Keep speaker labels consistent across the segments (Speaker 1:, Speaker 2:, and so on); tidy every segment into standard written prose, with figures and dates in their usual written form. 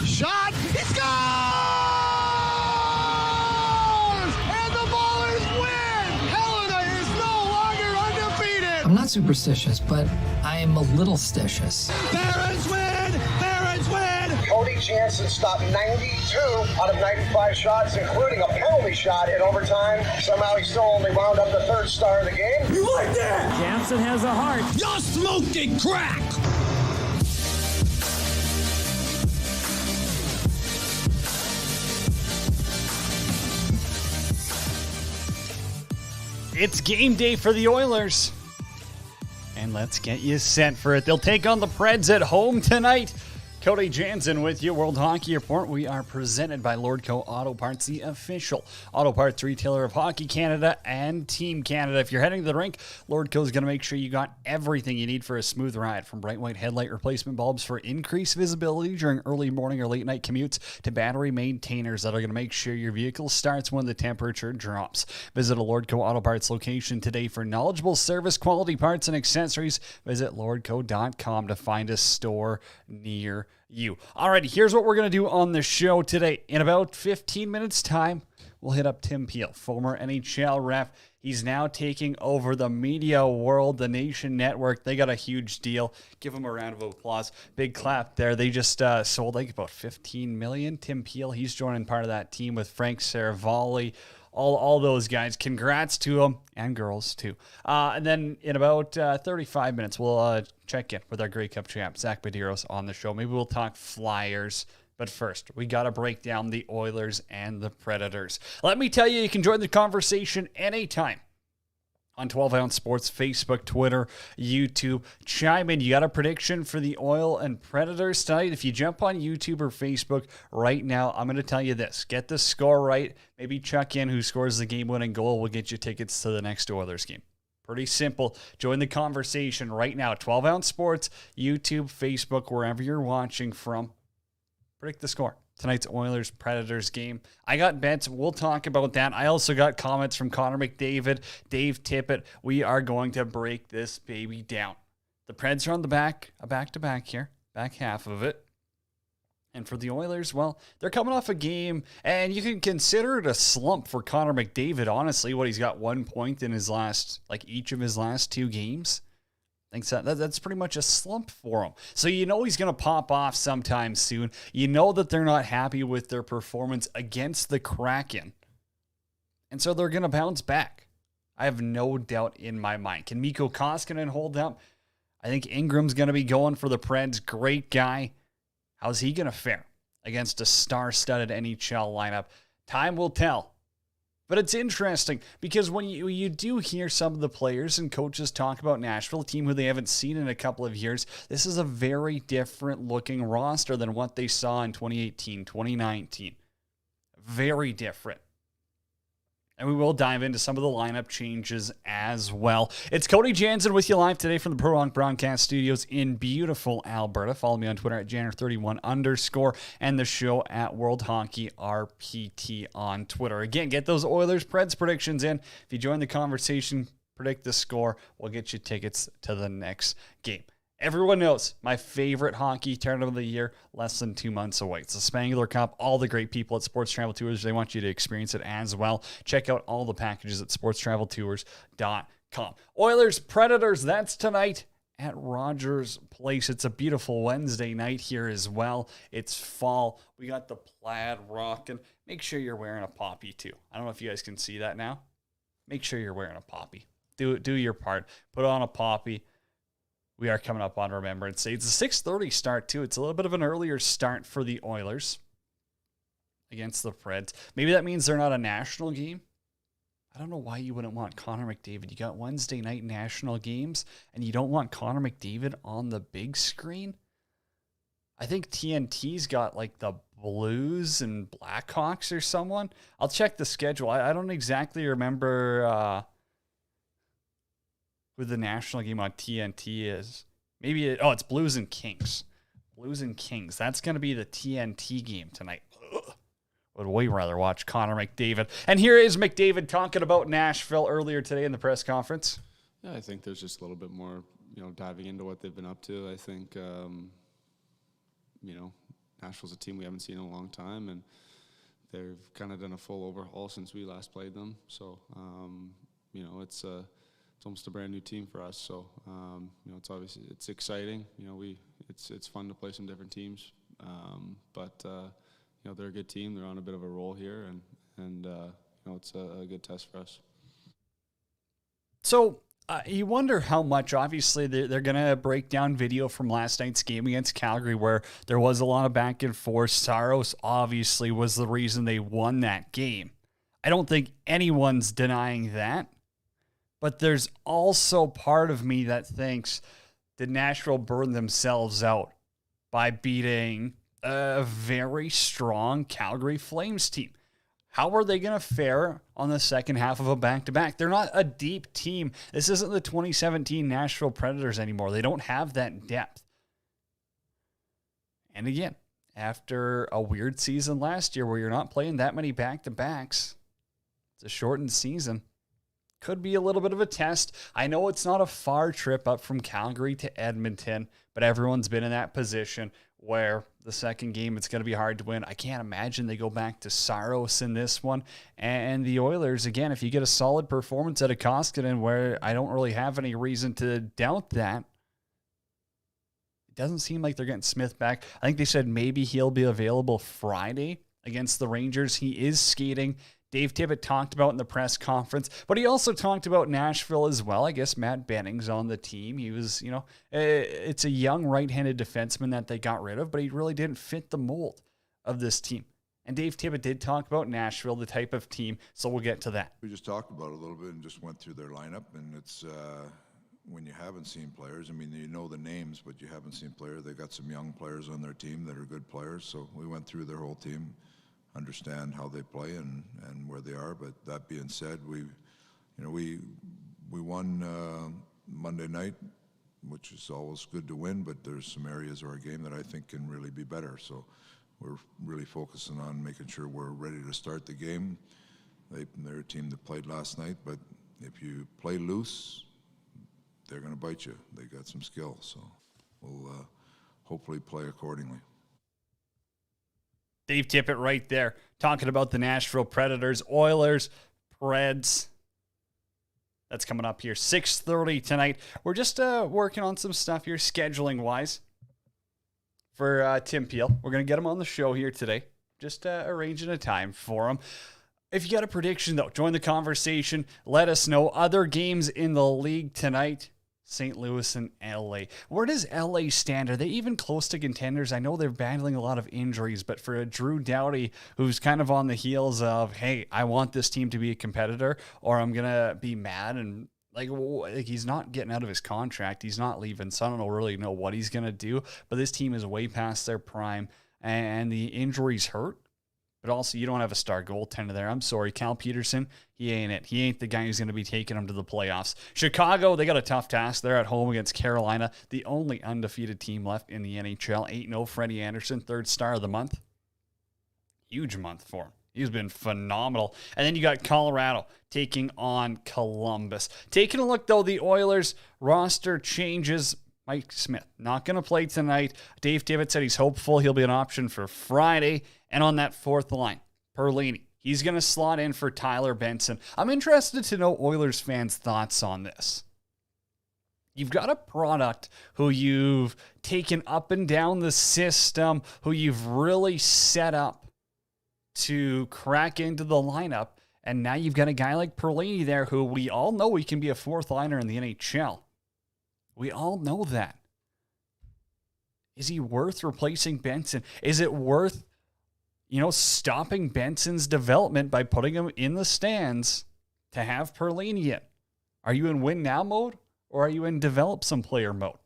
Speaker 1: Shot, he scores! And the Ballers win! Helena is no longer undefeated!
Speaker 2: I'm not superstitious, but I am a little stitious.
Speaker 1: Barons win! Barons win!
Speaker 3: Cody Jansen stopped 92 out of 95 shots, including a penalty shot in overtime. Somehow he still only wound up the third star of the game.
Speaker 1: You like that?
Speaker 4: Jansen has a heart.
Speaker 1: You're smoking crack!
Speaker 5: It's game day for the Oilers. And let's get you set for it. They'll take on the Preds at home tonight. Cody Jansen with you, World Hockey Report. We are presented by Lordco Auto Parts, the official auto parts retailer of Hockey Canada and Team Canada. If you're heading to the rink, Lordco is going to make sure you got everything you need for a smooth ride, from bright white headlight replacement bulbs for increased visibility during early morning or late night commutes to battery maintainers that are going to make sure your vehicle starts when the temperature drops. Visit a Lordco Auto Parts location today for knowledgeable service, quality parts, and accessories. Visit lordco.com to find a store near you. Alrighty, here's what we're going to do on the show today. In about 15 minutes time, we'll hit up Tim Peel, former NHL ref. He's now taking over the media world, the Nation Network. They got a huge deal. Give him a round of applause. Big clap there. They just sold like about $15 million. Tim Peel, he's joining part of that team with Frank Saravalli. All those guys. Congrats to them, and girls too. And then in about 35 minutes, we'll check in with our Grey Cup champ, Zach Medeiros, on the show. Maybe we'll talk Flyers. But first, we got to break down the Oilers and the Predators. Let me tell you, you can join the conversation anytime on 12 Ounce Sports, Facebook, Twitter, YouTube. Chime in. You got a prediction for the Oil and Predators tonight? If you jump on YouTube or Facebook right now, I'm going to tell you this. Get the score right. Maybe check in who scores the game-winning goal. We'll get you tickets to the next Oilers game. Pretty simple. Join the conversation right now. 12 Ounce Sports, YouTube, Facebook, wherever you're watching from. Predict the score. Tonight's Oilers-Predators game. I got bets. We'll talk about that. I also got comments from Connor McDavid, Dave Tippett. We are going to break this baby down. The Preds are on the back-to-back here, back half of it. And for the Oilers, well, they're coming off a game, and you can consider it a slump for Connor McDavid, honestly. He's got 1 point in each of his last two games. Thinks that's pretty much a slump for him. So you know he's going to pop off sometime soon. You know that they're not happy with their performance against the Kraken. And so they're going to bounce back. I have no doubt in my mind. Can Mikko Koskinen hold up? I think Ingram's going to be going for the Preds. Great guy. How's he going to fare against a star-studded NHL lineup? Time will tell. But it's interesting because when you do hear some of the players and coaches talk about Nashville, a team who they haven't seen in a couple of years, this is a very different looking roster than what they saw in 2018, 2019. Very different. And we will dive into some of the lineup changes as well. It's Cody Jansen with you live today from the Pro Hockey Broadcast Studios in beautiful Alberta. Follow me on Twitter at Janner31_ and the show at World Hockey RPT on Twitter. Again, get those Oilers Preds predictions in. If you join the conversation, predict the score, we'll get you tickets to the next game. Everyone knows my favorite hockey tournament of the year, less than 2 months away. It's the Spangler Cup. All the great people at Sports Travel Tours, they want you to experience it as well. Check out all the packages at sportstraveltours.com. Oilers, Predators, that's tonight at Rogers Place. It's a beautiful Wednesday night here as well. It's fall. We got the plaid rocking. Make sure you're wearing a poppy too. I don't know if you guys can see that now. Make sure you're wearing a poppy. Do your part. Put on a poppy. We are coming up on Remembrance Day. It's a 6:30 start, too. It's a little bit of an earlier start for the Oilers against the Preds. Maybe that means they're not a national game. I don't know why you wouldn't want Connor McDavid. You got Wednesday night national games, and you don't want Connor McDavid on the big screen? I think TNT's got like the Blues and Blackhawks or someone. I'll check the schedule. I don't exactly remember who the national game on TNT is. Maybe it's Blues and Kings. Blues and Kings. That's going to be the TNT game tonight. Ugh. Would way rather watch Connor McDavid. And here is McDavid talking about Nashville earlier today in the press conference.
Speaker 4: Yeah, I think there's just a little bit more, diving into what they've been up to. I think, Nashville's a team we haven't seen in a long time, and they've kind of done a full overhaul since we last played them. So, it's almost a brand new team for us. So, it's exciting. It's fun to play some different teams. But they're a good team. They're on a bit of a roll here, and it's a good test for us.
Speaker 5: So you wonder how much, obviously, they're going to break down video from last night's game against Calgary where there was a lot of back and forth. Saros obviously was the reason they won that game. I don't think anyone's denying that. But there's also part of me that thinks, did Nashville burn themselves out by beating a very strong Calgary Flames team? How are they going to fare on the second half of a back-to-back? They're not a deep team. This isn't the 2017 Nashville Predators anymore. They don't have that depth. And again, after a weird season last year where you're not playing that many back-to-backs, it's a shortened season. Could be a little bit of a test. I know it's not a far trip up from Calgary to Edmonton, but everyone's been in that position where the second game it's going to be hard to win. I can't imagine they go back to Saros in this one. And the Oilers, again, if you get a solid performance out of Koskinen, where I don't really have any reason to doubt that, it doesn't seem like they're getting Smith back. I think they said maybe he'll be available Friday against the Rangers. He is skating. Dave Tippett talked about in the press conference, but he also talked about Nashville as well. I guess Matt Benning's on the team. He was, it's a young right-handed defenseman that they got rid of, but he really didn't fit the mold of this team. And Dave Tippett did talk about Nashville, the type of team, so we'll get to that.
Speaker 6: We just talked about it a little bit and just went through their lineup, and it's when you haven't seen players, I mean, you know the names, but you haven't seen players. They've got some young players on their team that are good players, so we went through their whole team, understand how they play and where they are. But that being said, we won Monday night, which is always good to win, but there's some areas of our game that I think can really be better. So we're really focusing on making sure we're ready to start the game. They're a team that played last night, but if you play loose, they're going to bite you. They got some skill, so we'll hopefully play accordingly.
Speaker 5: Dave Tippett right there talking about the Nashville Predators, Oilers, Preds. That's coming up here, 6:30 tonight. We're just working on some stuff here, scheduling-wise, for Tim Peel. We're going to get him on the show here today. Just arranging a time for him. If you got a prediction, though, join the conversation. Let us know. Other games in the league tonight, St. Louis and LA. Where does LA stand? Are they even close to contenders? I know they're battling a lot of injuries, but for a Drew Doughty, who's kind of on the heels of, hey, I want this team to be a competitor, or I'm going to be mad and like he's not getting out of his contract. He's not leaving, so I don't really know what he's going to do. But this team is way past their prime, and the injuries hurt. But also, you don't have a star goaltender there. I'm sorry, Cal Peterson, he ain't it. He ain't the guy who's going to be taking them to the playoffs. Chicago, they got a tough task. They're at home against Carolina, the only undefeated team left in the NHL. 8-0, Freddie Anderson, third star of the month. Huge month for him. He's been phenomenal. And then you got Colorado taking on Columbus. Taking a look, though, the Oilers roster changes. Mike Smith not going to play tonight. Dave Tippett said he's hopeful he'll be an option for Friday. And on that fourth line, Perlini. He's going to slot in for Tyler Benson. I'm interested to know Oilers fans' thoughts on this. You've got a product who you've taken up and down the system, who you've really set up to crack into the lineup, and now you've got a guy like Perlini there who we all know he can be a fourth liner in the NHL. We all know that. Is he worth replacing Benson? Is it worth, stopping Benson's development by putting him in the stands to have Perlini in? Are you in win now mode, or are you in develop some player mode?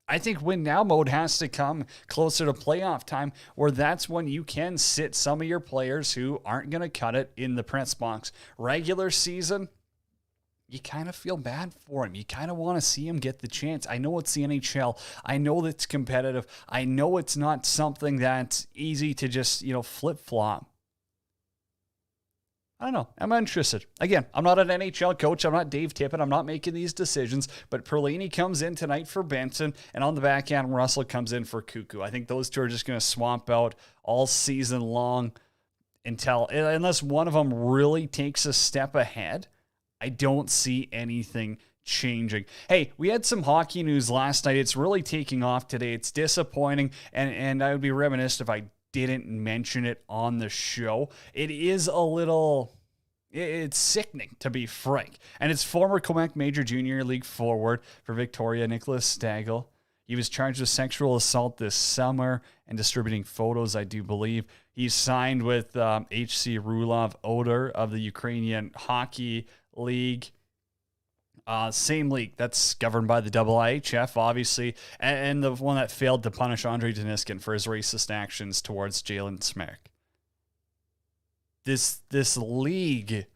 Speaker 5: I think win now mode has to come closer to playoff time, where that's when you can sit some of your players who aren't going to cut it in the press box. Regular season, you kind of feel bad for him. You kind of want to see him get the chance. I know it's the NHL. I know it's competitive. I know it's not something that's easy to just, flip-flop. I don't know. I'm interested. Again, I'm not an NHL coach. I'm not Dave Tippett. I'm not making these decisions. But Perlini comes in tonight for Benson, and on the back end, Russell comes in for Cuckoo. I think those two are just going to swamp out all season long unless one of them really takes a step ahead. I don't see anything changing. Hey, we had some hockey news last night. It's really taking off today. It's disappointing, and I would be remiss if I didn't mention it on the show. It is it's sickening, to be frank. And it's former Quebec Major Junior League forward for Victoria, Nicholas Stagel. He was charged with sexual assault this summer and distributing photos, I do believe. He's signed with HC Rulov Odor of the Ukrainian Hockey League. Same league that's governed by the IIHF, obviously, and the one that failed to punish Andrei Deniskin for his racist actions towards Jalen Smerk. This league,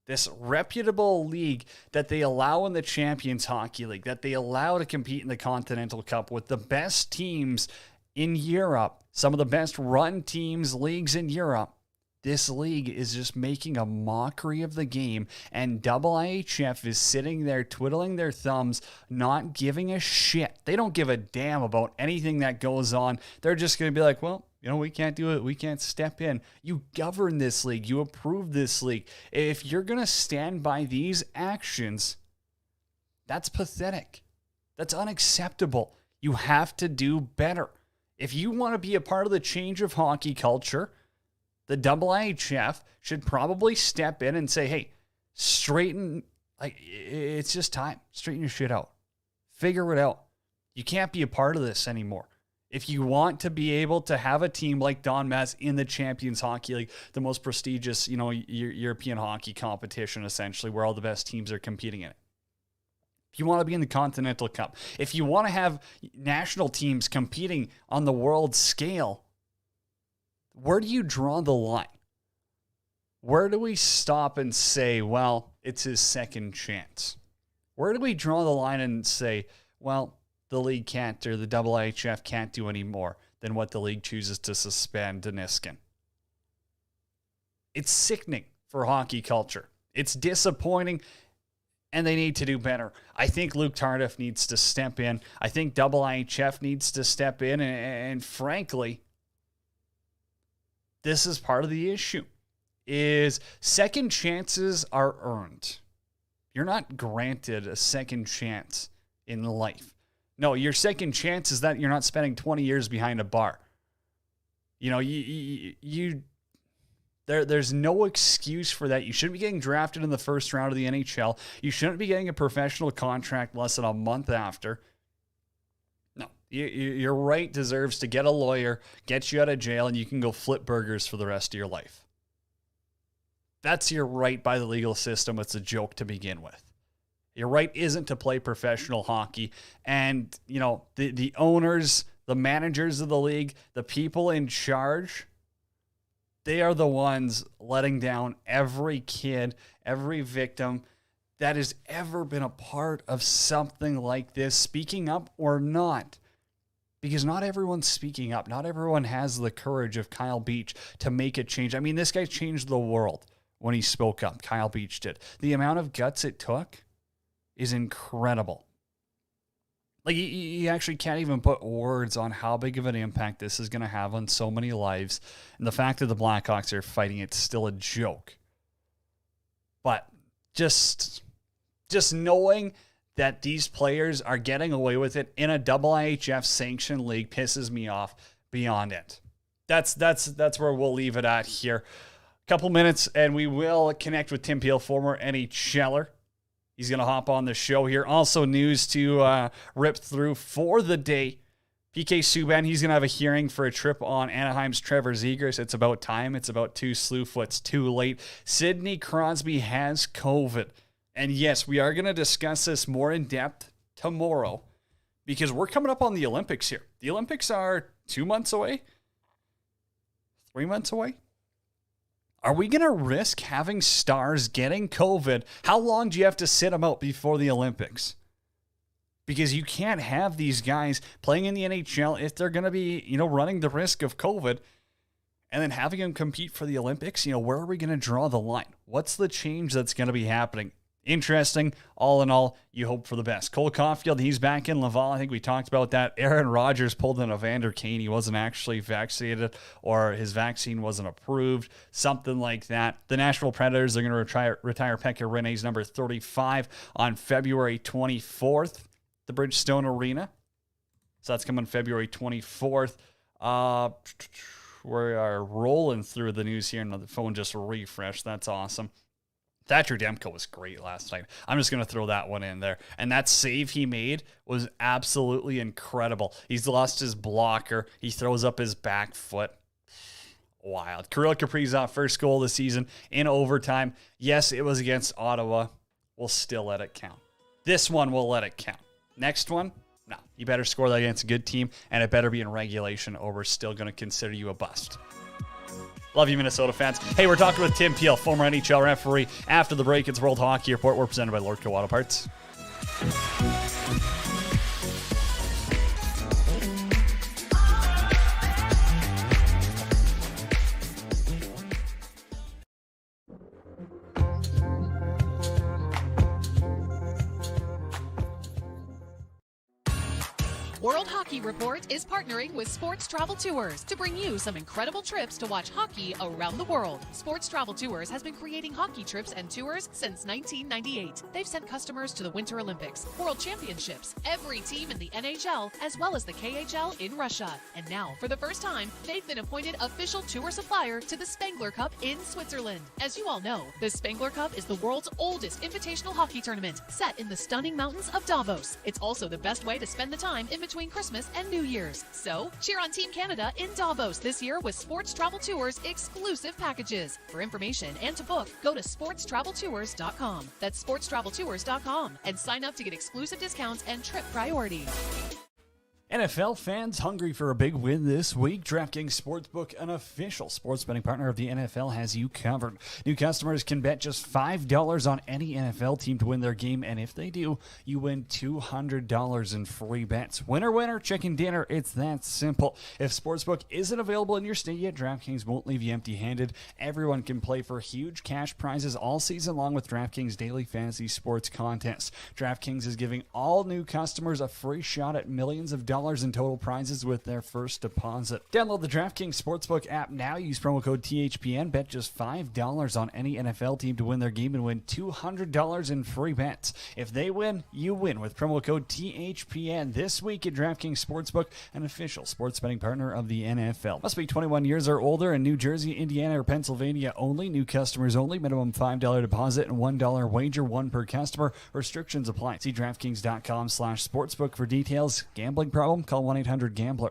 Speaker 5: this reputable league that they allow in the Champions Hockey League, that they allow to compete in the Continental Cup with the best teams in Europe, some of the best run teams, leagues in Europe. This league is just making a mockery of the game, and IIHF is sitting there twiddling their thumbs, not giving a shit. They don't give a damn about anything that goes on. They're just going to be like, well, we can't do it. We can't step in. You govern this league. You approve this league. If you're going to stand by these actions, that's pathetic. That's unacceptable. You have to do better. If you want to be a part of the change of hockey culture, the IIHF should probably step in and say, hey, it's just time. Straighten your shit out. Figure it out. You can't be a part of this anymore. If you want to be able to have a team like Don Mass in the Champions Hockey League, the most prestigious, European hockey competition, essentially, where all the best teams are competing in it. If you want to be in the Continental Cup, if you want to have national teams competing on the world scale, where do you draw the line? Where do we stop and say, well, it's his second chance? Where do we draw the line and say, well, the league can't, or the IIHF can't do any more than what the league chooses to suspend Deniskin? It's sickening for hockey culture. It's disappointing, and they need to do better. I think Luke Tardif needs to step in. I think IIHF needs to step in, and frankly, this is part of the issue, is second chances are earned. You're not granted a second chance in life. No, your second chance is that you're not spending 20 years behind a bar. You There's no excuse for that. You shouldn't be getting drafted in the first round of the NHL. You shouldn't be getting a professional contract less than a month after. No, your right deserves to get a lawyer, get you out of jail, and you can go flip burgers for the rest of your life. That's your right by the legal system. It's a joke to begin with. Your right isn't to play professional hockey. And, you know, the owners, the managers of the league, the people in charge, they are the ones letting down every kid, every victim that has ever been a part of something like this, speaking up or not. Because not everyone's speaking up. Not everyone has the courage of Kyle Beach to make a change. I mean, this guy changed the world when he spoke up. Kyle Beach did. The amount of guts it took is incredible. Like, you actually can't even put words on how big of an impact this is going to have on so many lives. And the fact that the Blackhawks are fighting, it's still a joke. But just knowing that these players are getting away with it in a IIHF sanctioned league pisses me off beyond it. That's where we'll leave it at here. A couple minutes and we will connect with Tim Peel, former NHLer. He's going to hop on the show here. Also news to rip through for the day. PK Subban, he's going to have a hearing for a trip on Anaheim's Trevor Zegras. It's about time. It's about two Slewfoots too late. Sidney Crosby has COVID. And yes, we are going to discuss this more in depth tomorrow because we're coming up on the Olympics here. The Olympics are 2 months away, 3 months away. Are we going to risk having stars getting COVID? How long do you have to sit them out before the Olympics? Because you can't have these guys playing in the NHL if they're going to be, running the risk of COVID and then having them compete for the Olympics. Where are we going to draw the line? What's the change that's going to be happening? Interesting. All in all, you hope for the best. Cole Caulfield, he's back in Laval. I think we talked about that. Aaron Rodgers pulled in Evander Kane. He wasn't actually vaccinated or his vaccine wasn't approved. Something like that. The Nashville Predators are going to retire Pekka Rinne's number 35 on February 24th, the Bridgestone Arena. So that's coming February 24th. We are rolling through the news here, and the phone just refreshed. That's awesome. Thatcher Demko was great last night. I'm just going to throw that one in there. And that save he made was absolutely incredible. He's lost his blocker. He throws up his back foot. Wild. Kirill Kaprizov, first goal of the season in overtime. Yes, it was against Ottawa. We'll still let it count. This one, we'll let it count. Next one, no. You better score that against a good team, and it better be in regulation, or we're still going to consider you a bust. Love you, Minnesota fans. Hey, we're talking with Tim Peel, former NHL referee. After the break, it's World Hockey Report. We're presented by Lordco Auto Parts.
Speaker 7: World Hockey Report is partnering with Sports Travel Tours to bring you some incredible trips to watch hockey around the world. Sports Travel Tours has been creating hockey trips and tours since 1998. They've sent customers to the Winter Olympics, World Championships, every team in the NHL, as well as the KHL in Russia. And now, for the first time, they've been appointed official tour supplier to the Spengler Cup in Switzerland. As you all know, the Spengler Cup is the world's oldest invitational hockey tournament, set in the stunning mountains of Davos. It's also the best way to spend the time in between Christmas and New Year's. So, cheer on Team Canada in Davos this year with Sports Travel Tours exclusive packages. For information and to book, go to sportstraveltours.com. That's sportstraveltours.com and sign up to get exclusive discounts and trip priority.
Speaker 5: NFL fans hungry for a big win this week? DraftKings Sportsbook, an official sports betting partner of the NFL, has you covered. New customers can bet just $5 on any NFL team to win their game, and if they do, you win $200 in free bets. Winner, winner, chicken dinner. It's that simple. If Sportsbook isn't available in your state yet, DraftKings won't leave you empty-handed. Everyone can play for huge cash prizes all season long with DraftKings Daily Fantasy Sports Contest. DraftKings is giving all new customers a free shot at millions of dollars $500 in total prizes with their first deposit. Download the DraftKings Sportsbook app now. Use promo code THPN. Bet just $5 on any NFL team to win their game and win $200 in free bets. If they win, you win with promo code THPN this week at DraftKings Sportsbook, an official sports betting partner of the NFL. Must be 21 years or older in New Jersey, Indiana, or Pennsylvania only. New customers only. Minimum $5 deposit and $1 wager, one per customer. Restrictions apply. See DraftKings.com/sportsbook for details. Gambling problem? Call 1-800-GAMBLER.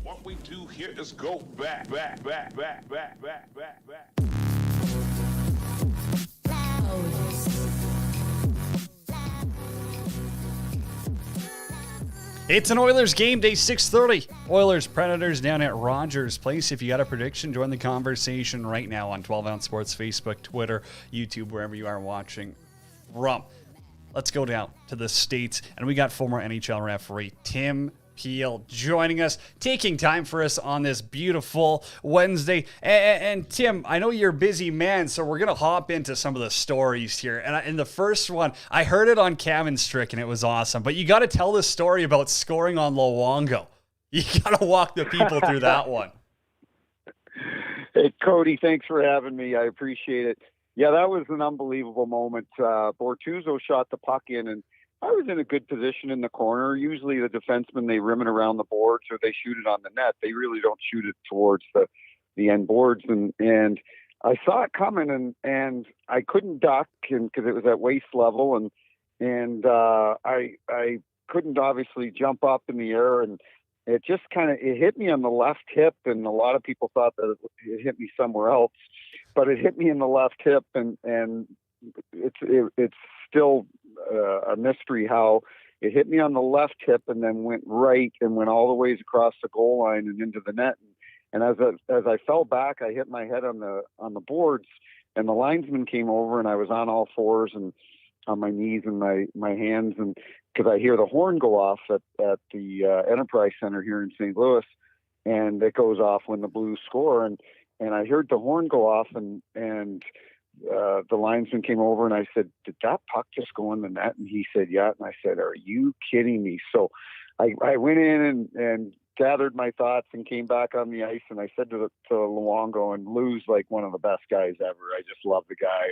Speaker 8: What we do here is go back.
Speaker 5: It's an Oilers game day, 6:30. Oilers Predators down at Rogers Place. If you got a prediction, join the conversation right now on 12 Ounce Sports, Facebook, Twitter, YouTube, wherever you are watching from. Let's go down to the States, and we got former NHL referee Tim Peel joining us, taking time for us on this beautiful Wednesday. And Tim, I know you're a busy man, so we're going to hop into some of the stories here. And in the first one, I heard it on Kevin Strick, and it was awesome. But you got to tell the story about scoring on Luongo. You got to walk the people through that one.
Speaker 9: Hey, Cody, thanks for having me. I appreciate it. Yeah, that was an unbelievable moment. Bortuzzo shot the puck in, and I was in a good position in the corner. Usually the defensemen, they rim it around the boards or they shoot it on the net. They really don't shoot it towards the end boards. And I saw it coming and I couldn't duck because it was at waist level. And I couldn't obviously jump up in the air, and it just it hit me on the left hip. And a lot of people thought that it hit me somewhere else, but it hit me in the left hip. And it's still a mystery how it hit me on the left hip and then went right and went all the ways across the goal line and into the net. And as I fell back, I hit my head on the boards, and the linesman came over, and I was on all fours and on my knees and my hands, and because I hear the horn go off at the Enterprise Center here in St. Louis, and it goes off when the Blues score, and I heard the horn go off, and the linesman came over, and I said, "Did that puck just go in the net?" And he said, "Yeah." And I said, "Are you kidding me?" So I went in and gathered my thoughts and came back on the ice, and I said to Luongo, and Lou's like one of the best guys ever. I just love the guy.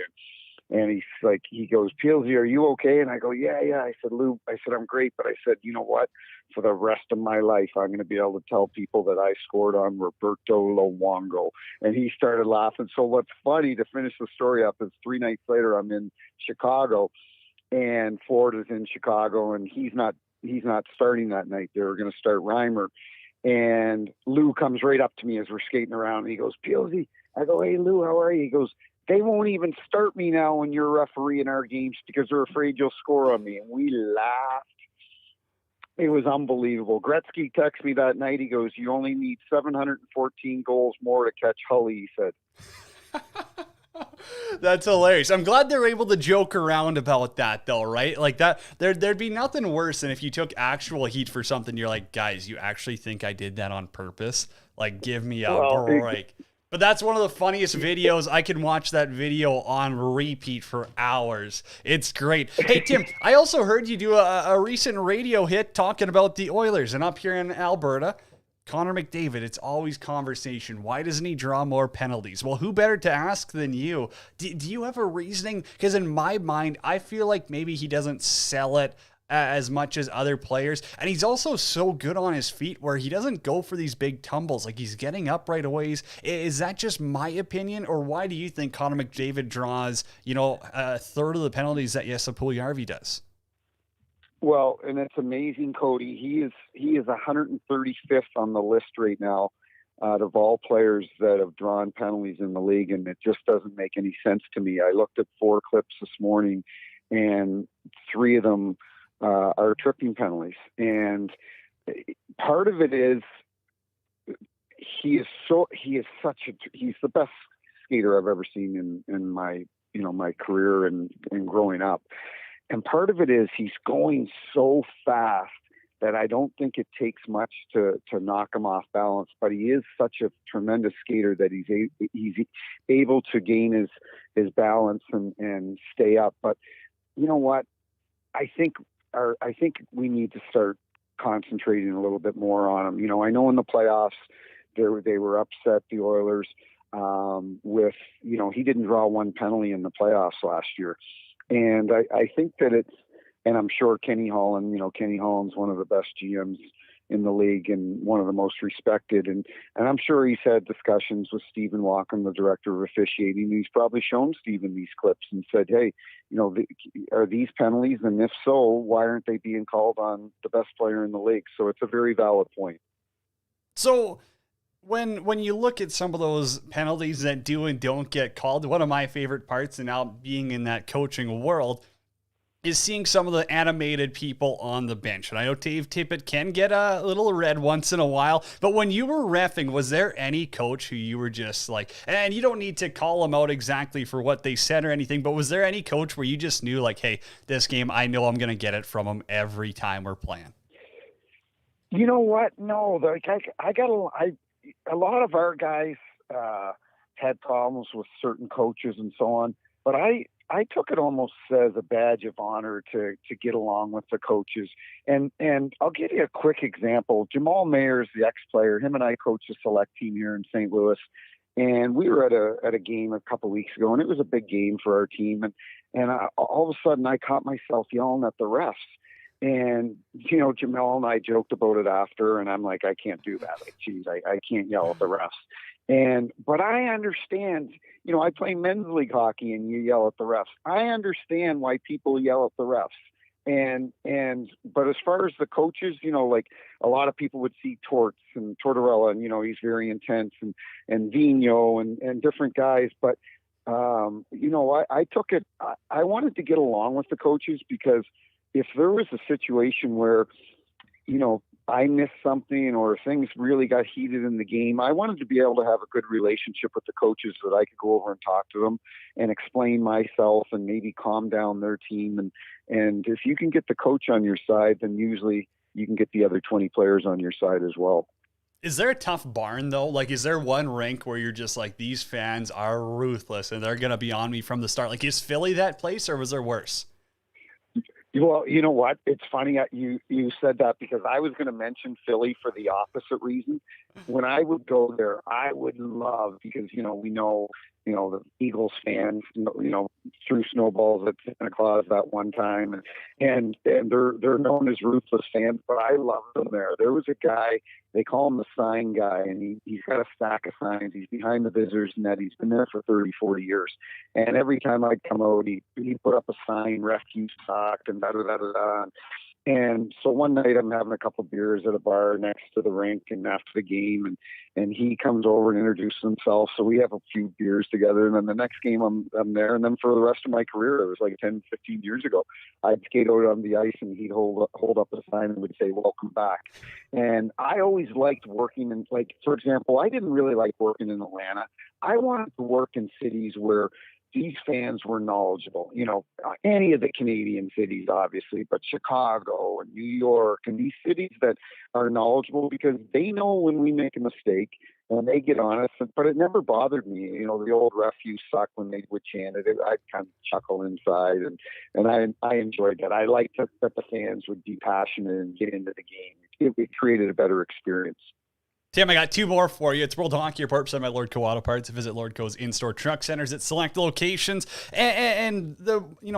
Speaker 9: And he's like, he goes, "Peelsy, are you okay?" And I go, yeah. I said, "Lou," I said, "I'm great." But I said, "You know what? For the rest of my life, I'm going to be able to tell people that I scored on Roberto Luongo." And he started laughing. So what's funny, to finish the story up, is 3 nights later, I'm in Chicago, and Florida's in Chicago, and he's not starting that night. They were going to start Reimer. And Lou comes right up to me as we're skating around, and he goes, "Peelsy." I go, "Hey, Lou, how are you?" He goes, "They won't even start me now when you're refereeing our games because they're afraid you'll score on me." And we laughed. It was unbelievable. Gretzky texted me that night. He goes, "You only need 714 goals more to catch Hully," he said.
Speaker 5: That's hilarious. I'm glad they're able to joke around about that, though, right? Like that, there'd be nothing worse than if you took actual heat for something. You're like, "Guys, you actually think I did that on purpose? Like, give me a break." But that's one of the funniest videos. I can watch that video on repeat for hours. It's great. Hey, Tim, I also heard you do a recent radio hit talking about the Oilers. And up here in Alberta, Connor McDavid, it's always conversation. Why doesn't he draw more penalties? Well, who better to ask than you? Do you have a reasoning? Because in my mind, I feel like maybe he doesn't sell it as much as other players. And he's also so good on his feet where he doesn't go for these big tumbles. Like, he's getting up right away. Is that just my opinion? Or why do you think Connor McDavid draws, a third of the penalties that Jesse Puljujarvi does?
Speaker 9: Well, and it's amazing, Cody. He is 135th on the list right now out of all players that have drawn penalties in the league, and it just doesn't make any sense to me. I looked at 4 clips this morning, and 3 of them are tripping penalties. And part of it is he's the best skater I've ever seen in my my career and growing up. And part of it is he's going so fast that I don't think it takes much to knock him off balance. But he is such a tremendous skater that he's able to gain his balance and stay up. But you know what? I think we need to start concentrating a little bit more on him. You know, I know in the playoffs they were upset, the Oilers, with, you know, he didn't draw one penalty in the playoffs last year. And I think that and I'm sure Kenny Holland, you know, Kenny Holland's one of the best GMs in the league and one of the most respected. And I'm sure he's had discussions with Stephen Walken, the director of officiating. He's probably shown Stephen these clips and said, hey, you know, are these penalties? And if so, why aren't they being called on the best player in the league? So it's a very valid point.
Speaker 5: So when you look at some of those penalties that do and don't get called, one of my favorite parts, and now being in that coaching world, is seeing some of the animated people on the bench. And I know Dave Tippett can get a little red once in a while, but when you were reffing, was there any coach who you were just like, and you don't need to call them out exactly for what they said or anything, but was there any coach where you just knew like, hey, this game, I know I'm going to get it from them every time we're playing?
Speaker 9: You know what? No, like a lot of our guys had problems with certain coaches and so on, but I took it almost as a badge of honor to get along with the coaches. And I'll give you a quick example. Jamal Mayers, the ex-player, him and I coached a select team here in St. Louis. And we were at a game a couple of weeks ago, and it was a big game for our team. And all of a sudden, I caught myself yelling at the refs. And, you know, Jamal and I joked about it after, and I'm like, I can't do that. Like, geez, I can't yell at the refs. But I understand, you know, I play men's league hockey and you yell at the refs. I understand why people yell at the refs. But as far as the coaches, you know, like a lot of people would see Torts and Tortorella, and, you know, he's very intense, and Vigneault and different guys. But, you know, I took it, I wanted to get along with the coaches, because if there was a situation where, you know, I missed something or things really got heated in the game, I wanted to be able to have a good relationship with the coaches, so that I could go over and talk to them and explain myself and maybe calm down their team. And if you can get the coach on your side, then usually you can get the other 20 players on your side as well.
Speaker 5: Is there a tough barn though? Like, is there one rink where you're just like, these fans are ruthless and they're going to be on me from the start? Like, is Philly that place, or was there worse?
Speaker 9: Well, you know what? It's funny you said that, because I was going to mention Philly for the opposite reason. When I would go there, I would love, because, you know, we know, you know, the Eagles fans, you know, threw snowballs at Santa Claus that one time, and they're known as ruthless fans, but I love them there. There was a guy, they call him the sign guy, and he's got a stack of signs. He's behind the visitors net. He's been there for 30, 40 years. And every time I'd come out, he put up a sign, refuse stock, and da-da-da-da-da. And so one night I'm having a couple of beers at a bar next to the rink and after the game, and he comes over and introduces himself. So we have a few beers together, and then the next game I'm there. And then for the rest of my career, it was like 10, 15 years ago, I'd skate out on the ice and he'd hold up a sign and would say, "Welcome back." And I always liked working in, like, for example, I didn't really like working in Atlanta. I wanted to work in cities where these fans were knowledgeable, you know, any of the Canadian cities, obviously, but Chicago and New York and these cities that are knowledgeable, because they know when we make a mistake and they get on us. But it never bothered me. You know, the old ref, you suck, when they would chant it, I'd kind of chuckle inside, and I enjoyed that. I liked that the fans would be passionate and get into the game. It created a better experience.
Speaker 5: Tim, I got two more for you. It's World Hockey Report presented by Lordco Auto Parts. Visit Lordco's in-store truck centers at select locations. And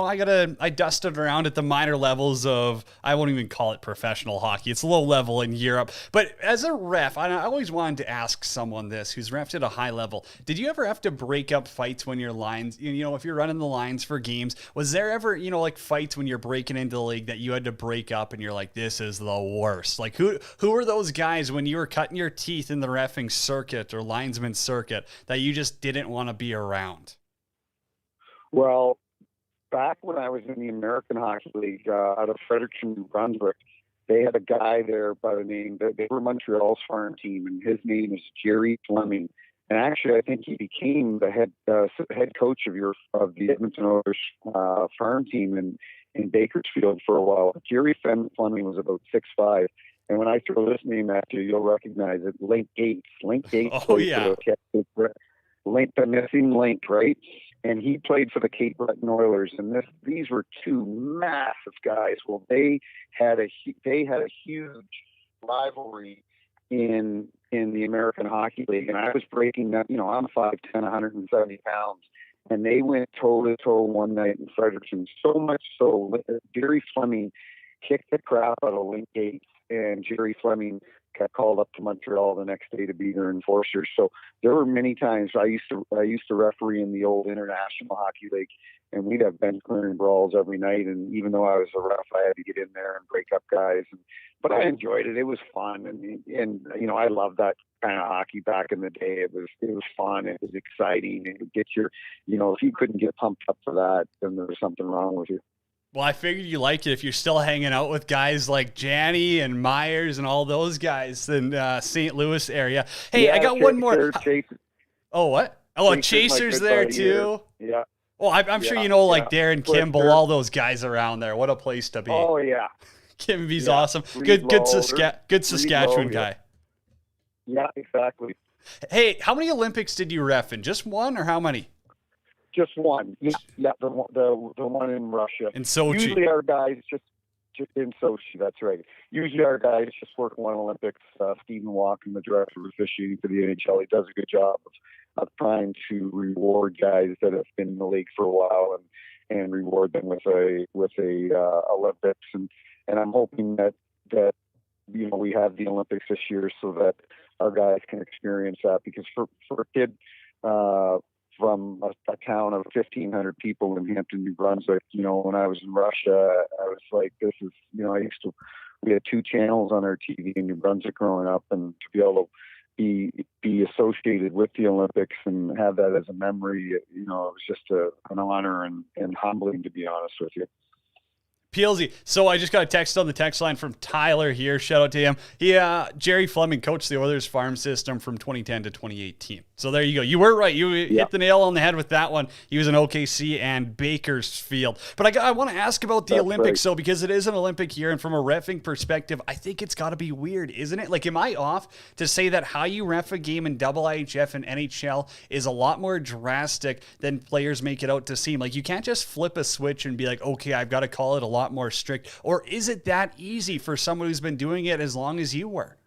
Speaker 5: I dusted around at the minor levels of, I won't even call it professional hockey. It's low level in Europe. But as a ref, I always wanted to ask someone this, who's refed at a high level. Did you ever have to break up fights when your lines, you know, if you're running the lines for games, was there ever, you know, like fights when you're breaking into the league that you had to break up and you're like, this is the worst? Like, who were those guys when you were cutting your teeth in the reffing circuit or linesman circuit that you just didn't want to be around?
Speaker 9: Well, back when I was in the American Hockey League out of Fredericton, New Brunswick, they had a guy there by the name, they were Montreal's farm team, and his name is Jerry Fleming. And actually, I think he became the head coach of the Edmonton Oilers farm team in Bakersfield for a while. Jerry Fleming was about 6'5". And when I throw this name at you, you'll recognize it. Link Gates. Link Gates.
Speaker 5: Oh, yeah.
Speaker 9: Link, the missing link, right? And he played for the Cape Breton Oilers. And these were two massive guys. Well, they had a huge rivalry in the American Hockey League. And I was breaking that, you know, I'm 5'10", 170 pounds. And they went toe-to-toe one night in Fredericton. So much so, Jerry Fleming kicked the crap out of Link Gates. And Jerry Fleming got called up to Montreal the next day to be their enforcer. So there were many times I used to referee in the old International Hockey League, and we'd have bench clearing brawls every night. And even though I was a ref, I had to get in there and break up guys. But I enjoyed it. It was fun, and you know, I loved that kind of hockey back in the day. It was fun. It was exciting. It would get your, you know, if you couldn't get pumped up for that, then there was something wrong with you.
Speaker 5: Well, I figured you liked it if you're still hanging out with guys like Janney and Myers and all those guys in St. Louis area. Hey, I got one more. Oh, what? Oh, Chaser's there too?
Speaker 9: Yeah.
Speaker 5: Well, I'm sure you know, like Darren Kimball, all those guys around there. What a place to be.
Speaker 9: Oh, yeah.
Speaker 5: Kimby's awesome. Good Saskatchewan guy.
Speaker 9: Yeah, exactly.
Speaker 5: Hey, how many Olympics did you ref in? Just one or how many?
Speaker 9: Just one. Yeah, the one in Russia.
Speaker 5: In Sochi.
Speaker 9: Usually our guys just in Sochi, that's right. Usually our guys just work one Olympics. Stephen Walken, the director of officiating for the NHL, he does a good job of trying to reward guys that have been in the league for a while and reward them with a Olympics. And I'm hoping that you know, we have the Olympics this year so that our guys can experience that, because for a kid from a town of 1,500 people in Hampton, New Brunswick, you know, when I was in Russia, I was like, this is, you know, we had 2 channels on our TV in New Brunswick growing up, and to be able to be associated with the Olympics and have that as a memory, you know, it was just an honor and humbling, to be honest with you.
Speaker 5: Peelsy. So I just got a text on the text line from Tyler here. Shout out to him. Jerry Fleming coached the Oilers farm system from 2010 to 2018. So there you go. You were right. You hit the nail on the head with that one. He was in OKC and Bakersfield. But I want to ask about the Olympics, though, because it is an Olympic year, and from a reffing perspective, I think it's got to be weird, isn't it? Like, am I off to say that how you ref a game in IIHF and NHL is a lot more drastic than players make it out to seem? Like, you can't just flip a switch and be like, okay, I've got to call it a lot more strict. Or is it that easy for someone who's been doing it as long as you were?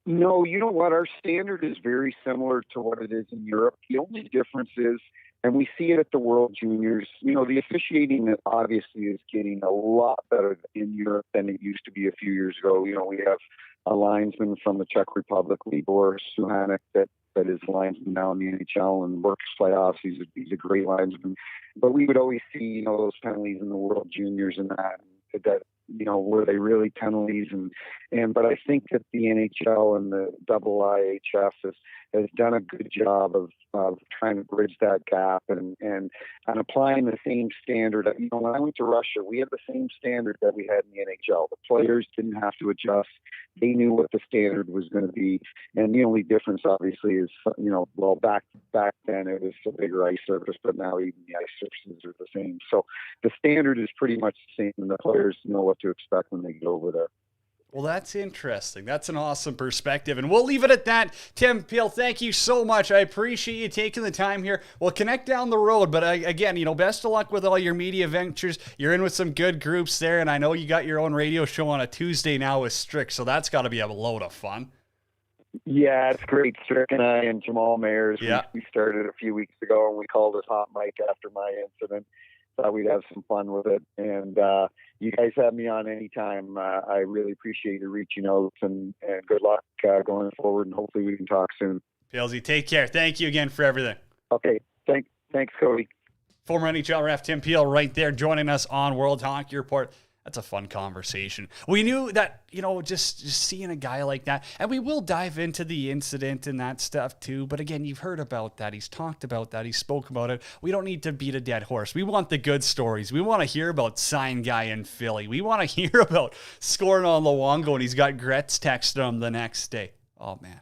Speaker 9: No, you know what? Our standard is very similar to what it is in Europe. The only difference is, and we see it at the World Juniors, you know, the officiating obviously is getting a lot better in Europe than it used to be a few years ago. You know, we have a linesman from the Czech Republic, Libor Suhanek, that is linesman now in the NHL and works playoffs. He's a great linesman. But we would always see, you know, those penalties in the World Juniors and that you know, were they really penalties? But I think that the NHL and the IIHF has done a good job of trying to bridge that gap and applying the same standard. You know, when I went to Russia, we had the same standard that we had in the NHL. The players didn't have to adjust. They knew what the standard was going to be. And the only difference, obviously, is, you know, well, back then it was a bigger ice surface, but now even the ice surfaces are the same. So the standard is pretty much the same, and the players know what to expect when they get over there.
Speaker 5: Well, that's interesting. That's an awesome perspective. And we'll leave it at that. Tim Peel, thank you so much. I appreciate you taking the time here. We'll connect down the road. But again, you know, best of luck with all your media ventures. You're in with some good groups there. And I know you got your own radio show on a Tuesday now with Strick. So that's got to be a load of fun.
Speaker 9: Yeah, it's great. Strick and I and Jamal Mayers, we started a few weeks ago, and we called it Hot Mike after my incident. Thought we'd have some fun with it. And you guys have me on anytime. I really appreciate you reaching out, and good luck going forward, and hopefully we can talk soon.
Speaker 5: Pilsy, take care. Thank you again for everything.
Speaker 9: Okay. Thanks, Cody.
Speaker 5: Former NHL ref Tim Peel right there joining us on World Hockey Report. That's a fun conversation. We knew that, you know, just seeing a guy like that, and we will dive into the incident and that stuff too. But again, you've heard about that. He's talked about that. He spoke about it. We don't need to beat a dead horse. We want the good stories. We want to hear about Sign Guy in Philly. We want to hear about scoring on Luongo and he's got Gretz texting him the next day. Oh man,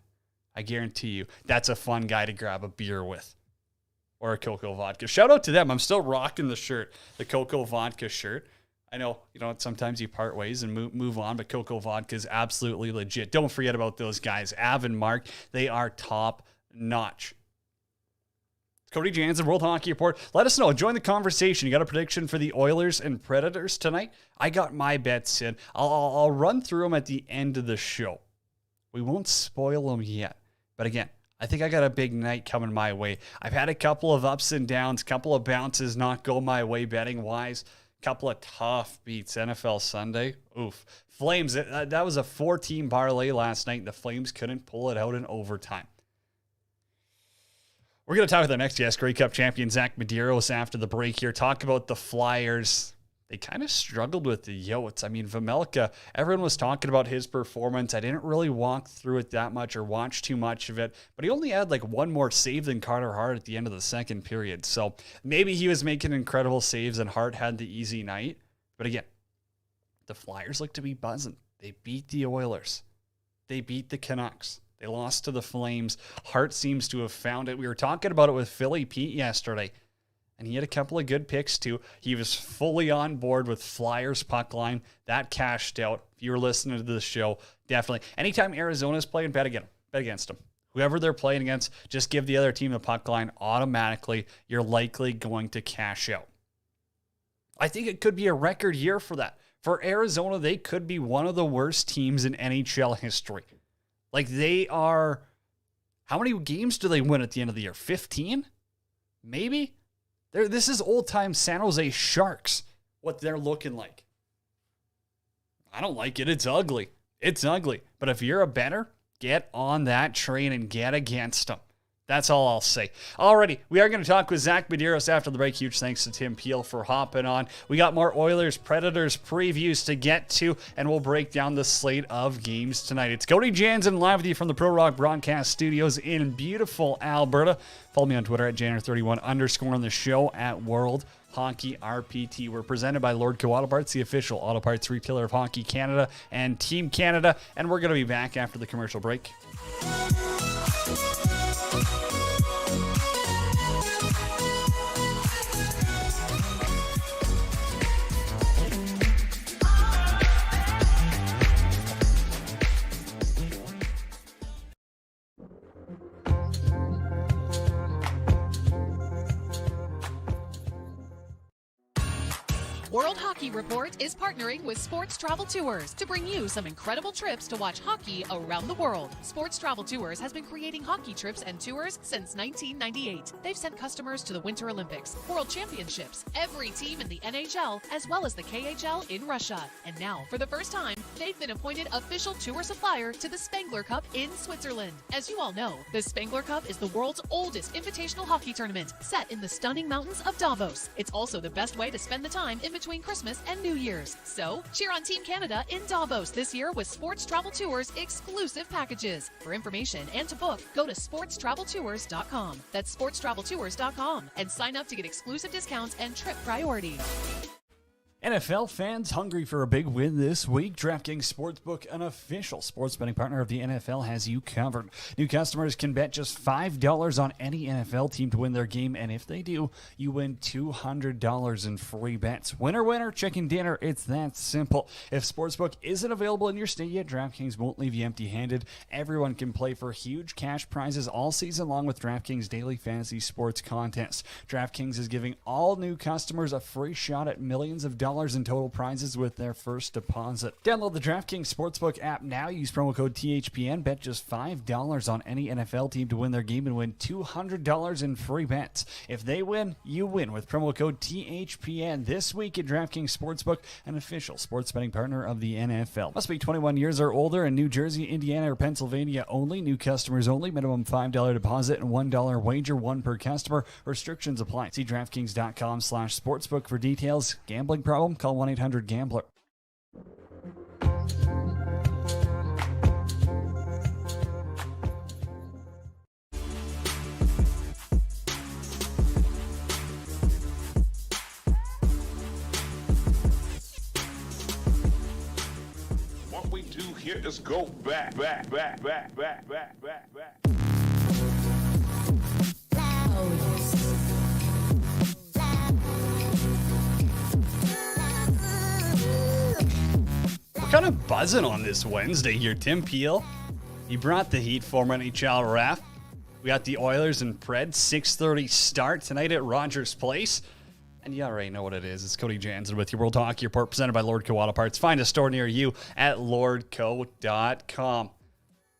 Speaker 5: I guarantee you that's a fun guy to grab a beer with. or a Cocoa Vodka. Shout out to them. I'm still rocking the shirt, the Cocoa Vodka shirt. I know, sometimes you part ways and move on, but Cocoa Vodka is absolutely legit. Don't forget about those guys, Av and Mark. They are top notch. Cody Jansen, World Hockey Report. Let us know. Join the conversation. You got a prediction for the Oilers and Predators tonight? I got my bets in. I'll run through them at the end of the show. We won't spoil them yet. But again, I think I got a big night coming my way. I've had a couple of ups and downs, couple of bounces not go my way betting-wise. Couple of tough beats. NFL Sunday. Oof. Flames, that was a 4-team parlay last night. The Flames couldn't pull it out in overtime. We're going to talk with our next guest, Grey Cup champion Zach Medeiros, after the break here. Talk about the Flyers. They kind of struggled with the Yotes. I mean, Vejmelka, everyone was talking about his performance. I didn't really walk through it that much or watch too much of it, but he only had like one more save than Carter Hart at the end of the second period. So maybe he was making incredible saves and Hart had the easy night. But again, the Flyers look to be buzzing. They beat the Oilers. They beat the Canucks. They lost to the Flames. Hart seems to have found it. We were talking about it with Philly Pete yesterday, and he had a couple of good picks too. He was fully on board with Flyers puck line. That cashed out. If you were listening to this show, definitely. Anytime Arizona's playing, bet against them. Whoever they're playing against, just give the other team the puck line automatically. You're likely going to cash out. I think it could be a record year for that. For Arizona, they could be one of the worst teams in NHL history. Like they are, how many games do they win at the end of the year? 15? Maybe? This is old-time San Jose Sharks, what they're looking like. I don't like it. It's ugly. It's ugly. But if you're a bettor, get on that train and get against them. That's all I'll say. Alrighty, we are going to talk with Zach Medeiros after the break. Huge thanks to Tim Peel for hopping on. We got more Oilers Predators previews to get to, and we'll break down the slate of games tonight. It's Cody Jansen live with you from the Pro Rock Broadcast Studios in beautiful Alberta. Follow me on Twitter at Janner31 _ on the show at World Hockey RPT. We're presented by Lordco Auto Parts, the official auto parts retailer of Hockey Canada and Team Canada, and we're going to be back after the commercial break.
Speaker 7: World Hockey Report is partnering with Sports Travel Tours to bring you some incredible trips to watch hockey around the world. Sports Travel Tours has been creating hockey trips and tours since 1998. They've sent customers to the Winter Olympics, World Championships, every team in the NHL, as well as the KHL in Russia. And now, for the first time, they've been appointed official tour supplier to the Spengler Cup in Switzerland. As you all know, the Spengler Cup is the world's oldest invitational hockey tournament, set in the stunning mountains of Davos. It's also the best way to spend the time in between Christmas and New Year's. So, cheer on Team Canada in Davos this year with Sports Travel Tours exclusive packages. For information and to book, go to sportstraveltours.com. That's sportstraveltours.com and sign up to get exclusive discounts and trip priority.
Speaker 5: NFL fans hungry for a big win this week? DraftKings Sportsbook, an official sports betting partner of the NFL, has you covered. New customers can bet just $5 on any NFL team to win their game, and if they do, you win $200 in free bets. Winner, winner, chicken dinner. It's that simple. If Sportsbook isn't available in your state yet, DraftKings won't leave you empty-handed. Everyone can play for huge cash prizes all season long with DraftKings Daily Fantasy Sports Contest. DraftKings is giving all new customers a free shot at millions of dollars in total prizes with their first deposit. Download the DraftKings Sportsbook app now. Use promo code THPN. Bet just $5 on any NFL team to win their game and win $200 in free bets. If they win, you win with promo code THPN this week at DraftKings Sportsbook, an official sports betting partner of the NFL. Must be 21 years or older in New Jersey, Indiana, or Pennsylvania only. New customers only. Minimum $5 deposit and $1 wager, one per customer. Restrictions apply. See DraftKings.com/sportsbook for details. Gambling problem? Call 1-800-GAMBLER.
Speaker 8: What we do here is go back.
Speaker 10: Oh, yes.
Speaker 5: We're kind of buzzing on this Wednesday here. Tim Peel, he brought the heat, former NHL ref. We got the Oilers and Preds, 6:30 start tonight at Rogers Place. And you already know what it is. It's Cody Jansen with your World Hockey Report, presented by Lordco Auto Parts. Find a store near you at lordco.com.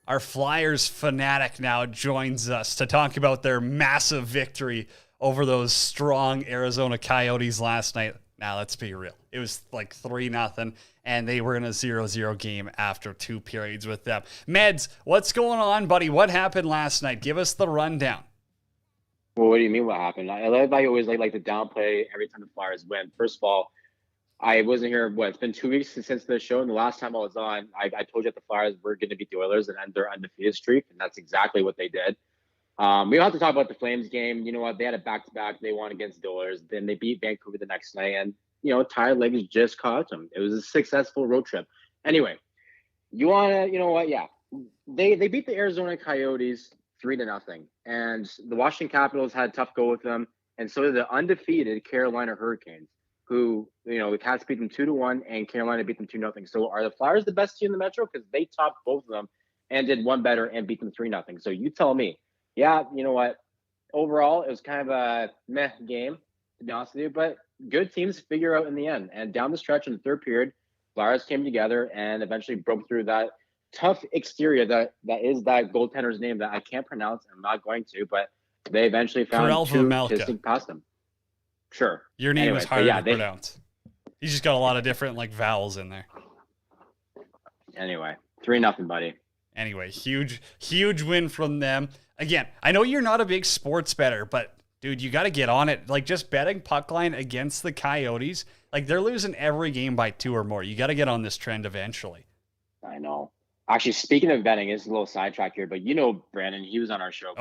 Speaker 5: Our Flyers fanatic now joins us to talk about their massive victory over those strong Arizona Coyotes last night. Now, let's be real. It was like 3-0, and they were in a 0-0 game after 2 periods with them. Meds, what's going on, buddy? What happened last night? Give us the rundown.
Speaker 10: Well, what do you mean what happened? I always like to downplay every time the Flyers win. First of all, I wasn't here, it's been 2 weeks since the show, and the last time I was on, I told you that the Flyers were going to beat the Oilers and end their undefeated streak, and that's exactly what they did. We don't have to talk about the Flames game. You know what? They had a back-to-back. They won against the Oilers. Then they beat Vancouver the next night, and, tired legs just caught them. It was a successful road trip. Anyway, you know what? Yeah. They beat the Arizona Coyotes 3-0, and the Washington Capitals had a tough go with them, and so did the undefeated Carolina Hurricanes, who, the Cats beat them 2-1, and Carolina beat them 2-0. So are the Flyers the best team in the Metro? Because they topped both of them and did one better and beat them 3-0. So you tell me. Yeah, you know what? Overall, it was kind of a meh game, to be honest with you, but good teams figure out in the end. And down the stretch in the third period, Flyers came together and eventually broke through that tough exterior that is that goaltender's name that I can't pronounce. I'm not going to, but they eventually found two to sneak past them. Sure.
Speaker 5: Your name is harder to pronounce. You just got a lot of different vowels in there.
Speaker 10: Anyway, 3-0, buddy.
Speaker 5: Anyway, huge win from them. Again, I know you're not a big sports bettor, but dude, you got to get on it. Just betting puck line against the Coyotes, they're losing every game by 2 or more. You got to get on this trend eventually.
Speaker 10: I know. Actually, speaking of betting, it's a little sidetrack here, but Brandon, he was on our show.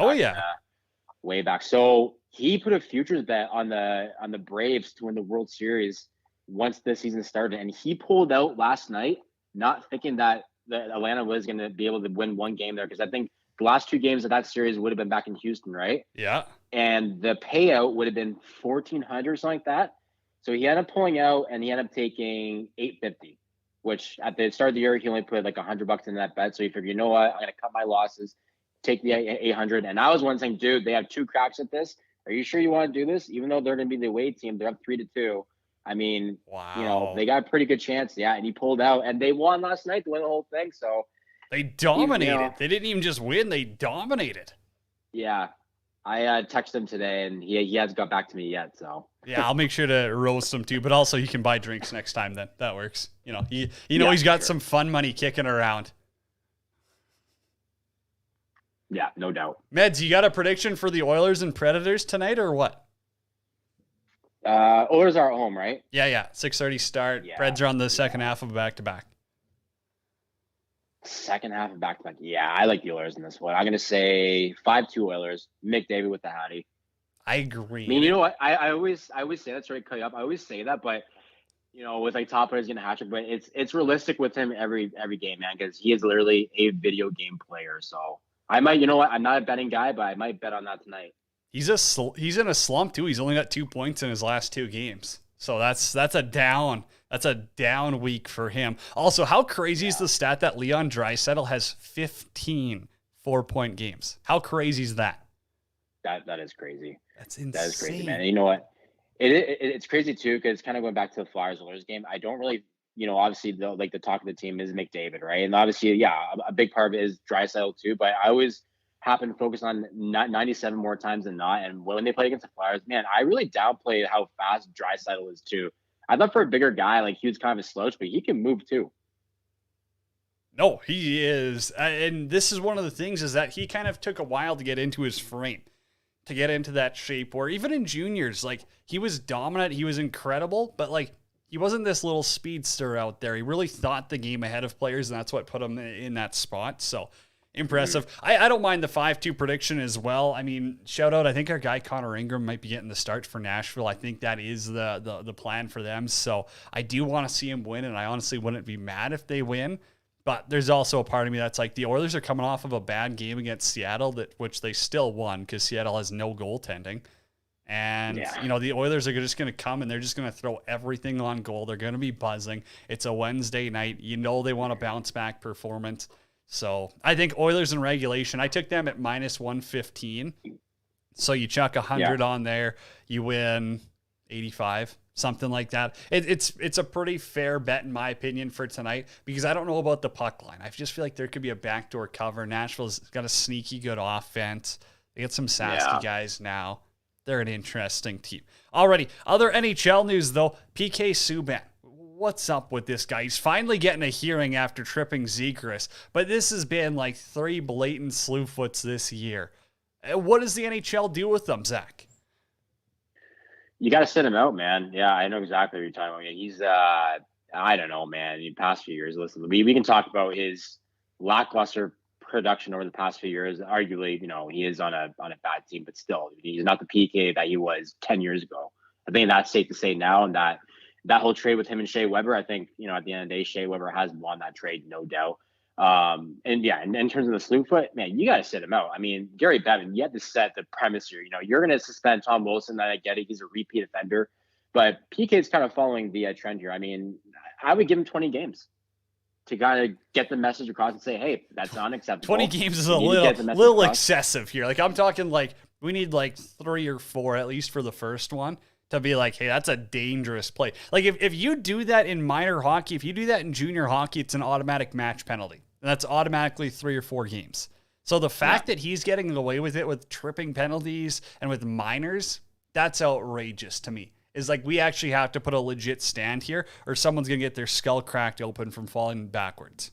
Speaker 10: Way back. So he put a futures bet on the Braves to win the World Series once the season started, and he pulled out last night, not thinking that Atlanta was going to be able to win one game there, because I think the last 2 games of that series would have been back in Houston, right?
Speaker 5: Yeah.
Speaker 10: And the payout would have been $1,400 or something like that. So he ended up pulling out, and he ended up taking $850, which at the start of the year, he only put $100 in that bet. So he figured, you know what, I'm going to cut my losses, take the 800. And I was one saying, dude, they have 2 cracks at this. Are you sure you want to do this? Even though they're going to be the away team, they're up 3-2. I mean,
Speaker 5: wow.
Speaker 10: They got a pretty good chance. Yeah. And he pulled out, and they won last night to win the whole thing. So
Speaker 5: they dominated. They didn't even just win. They dominated.
Speaker 10: Yeah. I texted him today, and he hasn't got back to me yet. So
Speaker 5: yeah, I'll make sure to roast him too. But also, you can buy drinks next time. Then that works. He's got some fun money kicking around.
Speaker 10: Yeah, no doubt.
Speaker 5: Meds, you got a prediction for the Oilers and Predators tonight, or what?
Speaker 10: Oilers are at home, right?
Speaker 5: Yeah. 6:30 start. Yeah. Preds are on the second half of back-to-back.
Speaker 10: Second half of back-to-back. Yeah, I like the Oilers in this one. I'm going to say 5-2 Oilers. McDavid with the Hattie.
Speaker 5: I agree.
Speaker 10: I mean, you know what? I always say that. Sorry to cut you up. I always say that, but with top players getting a hat trick, but it's realistic with him every game, man, because he is literally a video game player. So I might, I'm not a betting guy, but I might bet on that tonight.
Speaker 5: He's in a slump too. He's only got 2 points in his last 2 games. So that's a down week for him. Also, how crazy is the stat that Leon Draisaitl has 15 4-point games? How crazy is that?
Speaker 10: That is crazy.
Speaker 5: That's insane.
Speaker 10: That is crazy, man. And you know what? It's crazy too, because it's kind of going back to the Flyers-Oilers game. I don't really, obviously the talk of the team is McDavid, right? And obviously, yeah, a big part of it is Draisaitl too. But I always happen to focus on 97 more times than not. And when they play against the Flyers, man, I really downplayed how fast Draisaitl is too. I thought for a bigger guy, he was kind of a slouch, but he can move too.
Speaker 5: No, he is. And this is one of the things, is that he kind of took a while to get into his frame, to get into that shape where even in juniors, he was dominant, he was incredible, but he wasn't this little speedster out there. He really thought the game ahead of players, and that's what put him in that spot. So impressive. I don't mind the 5-2 prediction as well. I mean, shout out, I think our guy Connor Ingram might be getting the start for Nashville. I think that is the plan for them. So I do want to see him win, and I honestly wouldn't be mad if they win. But there's also a part of me that's the Oilers are coming off of a bad game against Seattle, which they still won because Seattle has no goaltending. And, the Oilers are just going to come and they're just going to throw everything on goal. They're going to be buzzing. It's a Wednesday night. They want a bounce back performance. So I think Oilers in regulation, I took them at -115. So you chuck 100 on there, you win 85, something like that. It's a pretty fair bet in my opinion for tonight, because I don't know about the puck line. I just feel like there could be a backdoor cover. Nashville's got a sneaky good offense. They get some sassy guys now. They're an interesting team. Alrighty, other NHL news though, PK Subban. What's up with this guy? He's finally getting a hearing after tripping Zegras, but this has been like 3 blatant slew foots this year. What does the NHL do with them, Zach?
Speaker 10: You got to sit him out, man. Yeah, I know exactly what you're talking about. He's, I don't know, man. The past few years, listen, we can talk about his lackluster production over the past few years. Arguably, he is on a bad team, but still, he's not the PK that he was 10 years ago. I think that's safe to say now, and that whole trade with him and Shea Weber, I think, at the end of the day, Shea Weber has won that trade, no doubt. And in terms of the slew foot, man, you got to sit him out. I mean, Gary Bettman, you have to set the premise here. You're going to suspend Tom Wilson. I get it. He's a repeat offender. But PK is kind of following the trend here. I mean, I would give him 20 games to kind of get the message across and say, hey, that's unacceptable.
Speaker 5: 20 games is a little excessive here. Like, I'm talking like we need like 3 or 4 at least for the first one to be like, hey, that's a dangerous play. Like, if you do that in minor hockey, if you do that in junior hockey, it's an automatic match penalty. And that's automatically 3 or 4 games. So the fact that he's getting away with it with tripping penalties and with minors, that's outrageous to me. Is like, we actually have to put a legit stand here, or someone's going to get their skull cracked open from falling backwards.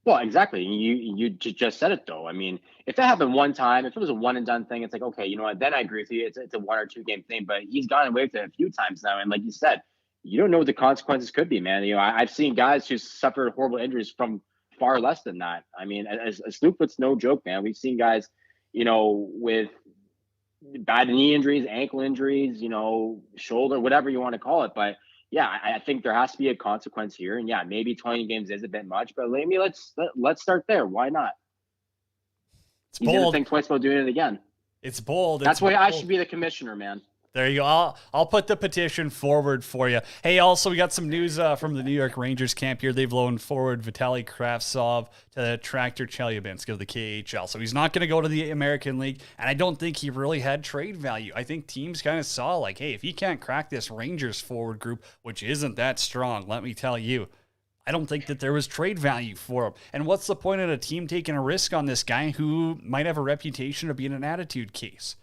Speaker 10: Well, exactly. You just said it, though. I mean, if that happened one time, if it was a one and done thing, it's like, okay, you know what? Then I agree with you. It's a 1 or 2 game thing, but he's gotten away with it a few times now. And like you said, you don't know what the consequences could be, man. I've seen guys who suffered horrible injuries from far less than that. I mean, a slew foot's no joke, man. We've seen guys, with bad knee injuries, ankle injuries, shoulder, whatever you want to call it. But yeah, I think there has to be a consequence here. And yeah, maybe 20 games is a bit much, but maybe let's start there. Why not?
Speaker 5: It's
Speaker 10: He's
Speaker 5: bold.
Speaker 10: gonna think twice about doing it again.
Speaker 5: It's bold.
Speaker 10: That's why I should be the commissioner, man.
Speaker 5: There you go. I'll put the petition forward for you. Hey, also, we got some news from the New York Rangers camp here. They've loaned forward Vitaly Kravtsov to Tractor Chelyabinsk of the KHL. So he's not going to go to the American League, and I don't think he really had trade value. I think teams kind of saw like, hey, if he can't crack this Rangers forward group, which isn't that strong, let me tell you, I don't think that there was trade value for him. And what's the point of a team taking a risk on this guy who might have a reputation of being an attitude case?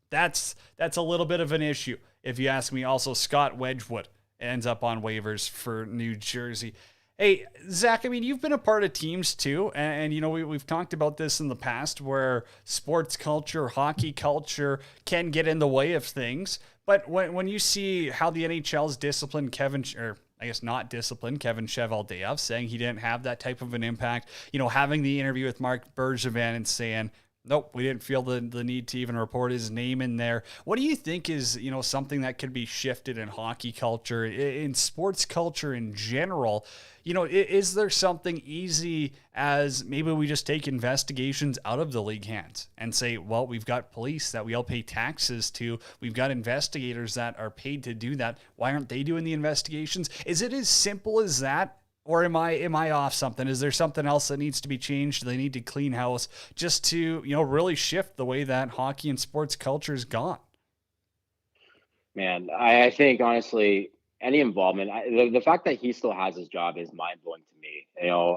Speaker 5: That's a little bit of an issue, if you ask me. Also, Scott Wedgwood ends up on waivers for New Jersey. Hey, Zach, I mean, you've been a part of teams too, and we've talked about this in the past where sports culture, hockey culture can get in the way of things. But when you see how the NHL's disciplined Kevin Cheveldayoff, saying he didn't have that type of an impact, having the interview with Mark Bergevin and saying, nope, we didn't feel the need to even report his name in there. What do you think is, something that could be shifted in hockey culture, in sports culture in general? Is there something easy as maybe we just take investigations out of the league hands and say, well, we've got police that we all pay taxes to. We've got investigators that are paid to do that. Why aren't they doing the investigations? Is it as simple as that? Or am I off something? Is there something else that needs to be changed? They need to clean house just to, really shift the way that hockey and sports culture is gone.
Speaker 10: Man, I think honestly, any involvement, the fact that he still has his job is mind blowing to me.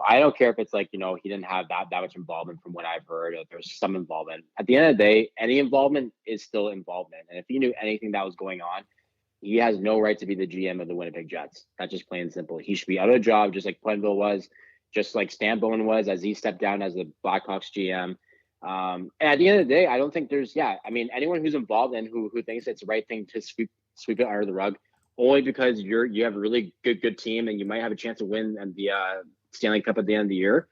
Speaker 10: I don't care if it's like, he didn't have that much involvement from what I've heard. If there's some involvement. At the end of the day, any involvement is still involvement. And if he knew anything that was going on, he has no right to be the GM of the Winnipeg Jets. That's just plain and simple. He should be out of a job, just like Quenneville was, just like Stan Bowen was, as he stepped down as the Blackhawks GM. And at the end of the day, I don't think there's, anyone who's involved and who thinks it's the right thing to sweep it under the rug, only because you have a really good team and you might have a chance to win the Stanley Cup at the end of the year.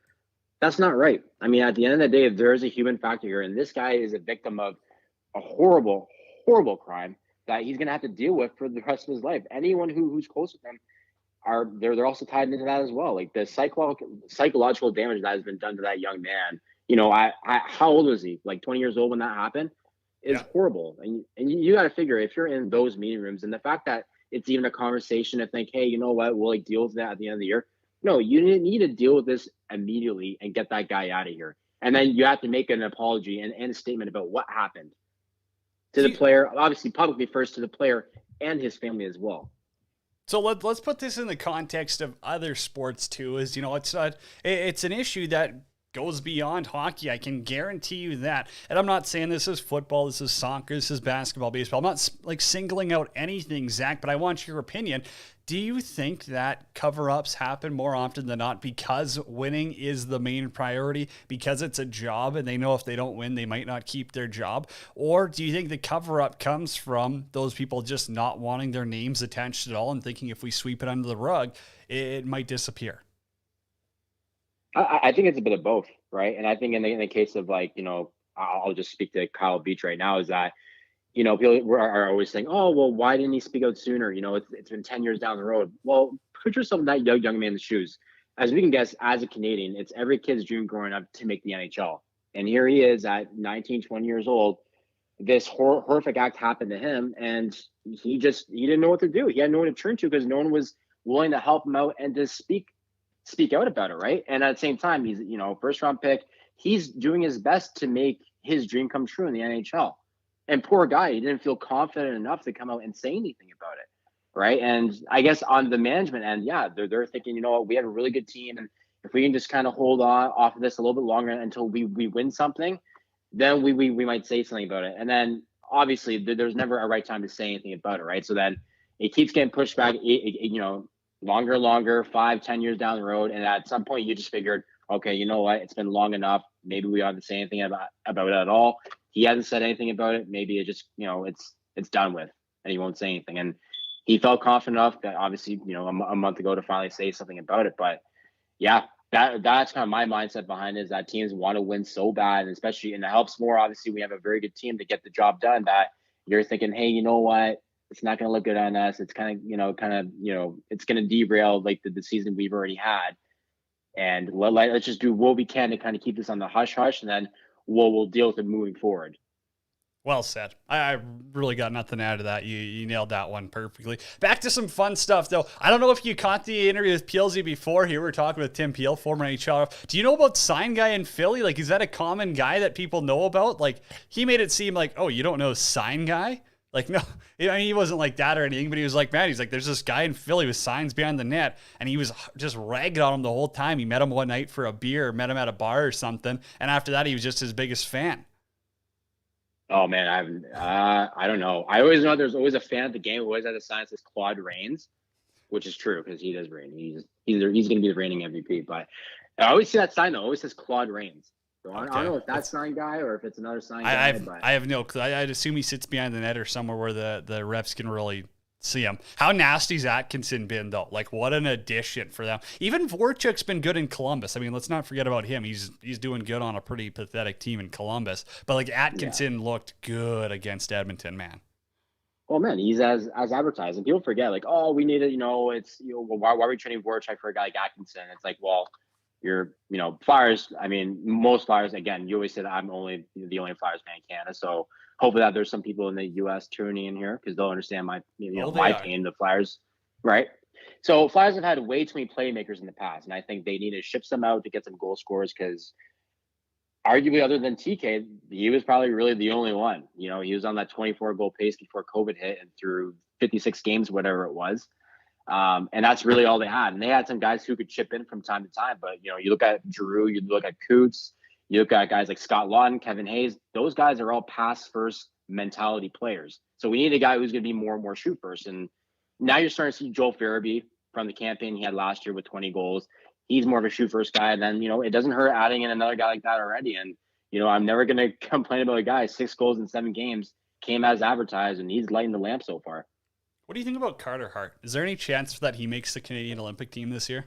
Speaker 10: That's not right. I mean, at the end of the day, there is a human factor here, and this guy is a victim of a horrible, horrible crime that he's going to have to deal with for the rest of his life. Anyone who's close with him they're also tied into that as well. Like the psychological damage that has been done to that young man. How old was he? Like 20 years old when that happened. is horrible. And you got to figure, if you're in those meeting rooms, and the fact that it's even a conversation to think, hey, you know what, we'll like deal with that at the end of the year. No, you need to deal with this immediately and get that guy out of here. And then you have to make an apology and a statement about what happened to the player, obviously publicly first, to the player and his family as well.
Speaker 5: So let's put this in the context of other sports too. Is, you know, it's an issue that goes beyond hockey. I can guarantee you that. And I'm not saying this is football, this is soccer, this is basketball, baseball. I'm not like singling out anything, Zach, but I want your opinion. Do you think that cover-ups happen more often than not because winning is the main priority, because it's a job and they know if they don't win, they might not keep their job? Or do you think the cover-up comes from those people just not wanting their names attached at all and thinking if we sweep it under the rug, it might disappear?
Speaker 10: I think it's a bit of both, right? And I think in the case of, like, you know, I'll just speak to Kyle Beach right now, is that, you know, people are always saying, oh, well, why didn't he speak out sooner? You know, it's been 10 years down the road. Well, put yourself in that young man's shoes. As we can guess, as a Canadian, it's every kid's dream growing up to make the NHL. And here he is at 19, 20 years old. This horrific act happened to him, and he didn't know what to do. He had no one to turn to because no one was willing to help him out and to speak out about it, right? And at the same time, he's, you know, first round pick. He's doing his best to make his dream come true in the NHL. And poor guy, he didn't feel confident enough to come out and say anything about it, right? And I guess on the management end, yeah, they're thinking, you know what, we have a really good team, and if we can just kind of hold on off of this a little bit longer until we win something, then we might say something about it. And then obviously there's never a right time to say anything about it, right? So then it keeps getting pushed back, you know, longer, 5-10 years down the road, and at some point you just figured, okay, you know what, it's been long enough. Maybe we ought to say anything about it at all. He hasn't said anything about it. Maybe it just, you know, it's done with, and he won't say anything. And he felt confident enough that, obviously, you know, a month ago, to finally say something about it. But yeah, that's kind of my mindset behind it, is that teams want to win so bad, and especially, and it helps more, obviously, we have a very good team to get the job done, that you're thinking, hey, you know what, it's not going to look good on us. It's kind of, it's going to derail like the season we've already had. And let's just do what we can to kind of keep this on the hush hush, and then we'll deal with it moving forward.
Speaker 5: Well said. I really got nothing out of that. You nailed that one perfectly. Back to some fun stuff, though. I don't know if you caught the interview with Peelsy before. Here we're talking with Tim Peel, former NHL. Do you know about Sign Guy in Philly? Like, is that a common guy that people know about? Like, he made it seem like, oh, you don't know Sign Guy? Like, no, I mean, he wasn't like that or anything, but he was like, man, he's like, there's this guy in Philly with signs behind the net, and he was just ragging on him the whole time. He met him one night for a beer, met him at a bar or something, and after that, he was just his biggest fan.
Speaker 10: Oh, man, I don't know. I always know there's always a fan at the game who always has a sign that says Claude Rains, which is true because he does reign. He's going to be the reigning MVP, but I always see that sign, though. It always says Claude Rains. So okay. I don't know if that's Sign Guy or if it's another Sign Guy.
Speaker 5: I have no clue. I'd assume he sits behind the net or somewhere where the refs can really see him. How nasty's Atkinson been, though? Like, what an addition for them. Even Voracek's been good in Columbus. I mean, let's not forget about him. He's doing good on a pretty pathetic team in Columbus. But, like, Atkinson looked good against Edmonton, man.
Speaker 10: Well, man, he's as advertised. And people forget, like, oh, we need it, why are we training Voracek for a guy like Atkinson? It's like, well, Flyers, I mean, most Flyers, again, you always say that I'm the only Flyers fan in Canada. So hopefully that there's some people in the U.S. tuning in here because they'll understand my pain, the Flyers, right? So Flyers have had way too many playmakers in the past, and I think they need to ship some out to get some goal scorers because arguably other than TK, he was probably really the only one. You know, he was on that 24-goal pace before COVID hit and through 56 games, whatever it was. And that's really all they had. And they had some guys who could chip in from time to time. But, you look at Giroux, you look at Coots, you look at guys like Scott Laughton, Kevin Hayes. Those guys are all pass-first mentality players. So we need a guy who's going to be more and more shoot-first. And now you're starting to see Joel Farabee from the campaign he had last year with 20 goals. He's more of a shoot-first guy. And then, it doesn't hurt adding in another guy like that already. And, I'm never going to complain about a guy. 6 goals in 7 games came as advertised, and he's lighting the lamp so far.
Speaker 5: What do you think about Carter Hart? Is there any chance that he makes the Canadian Olympic team this year?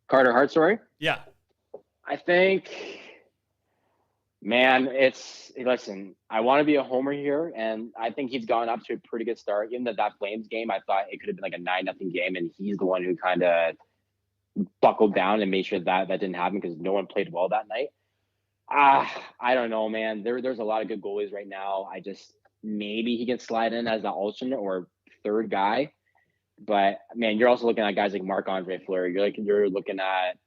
Speaker 10: Carter Hart, sorry?
Speaker 5: Yeah.
Speaker 10: I think, man, listen, I want to be a homer here, and I think he's gone up to a pretty good start. Even that Flames game, I thought it could have been like a 9-0 game, and he's the one who kind of buckled down and made sure that didn't happen because no one played well that night. I don't know, man. There's a lot of good goalies right now. Maybe he can slide in as the alternate or third guy. But man, you're also looking at guys like Marc-Andre Fleury. You're looking at,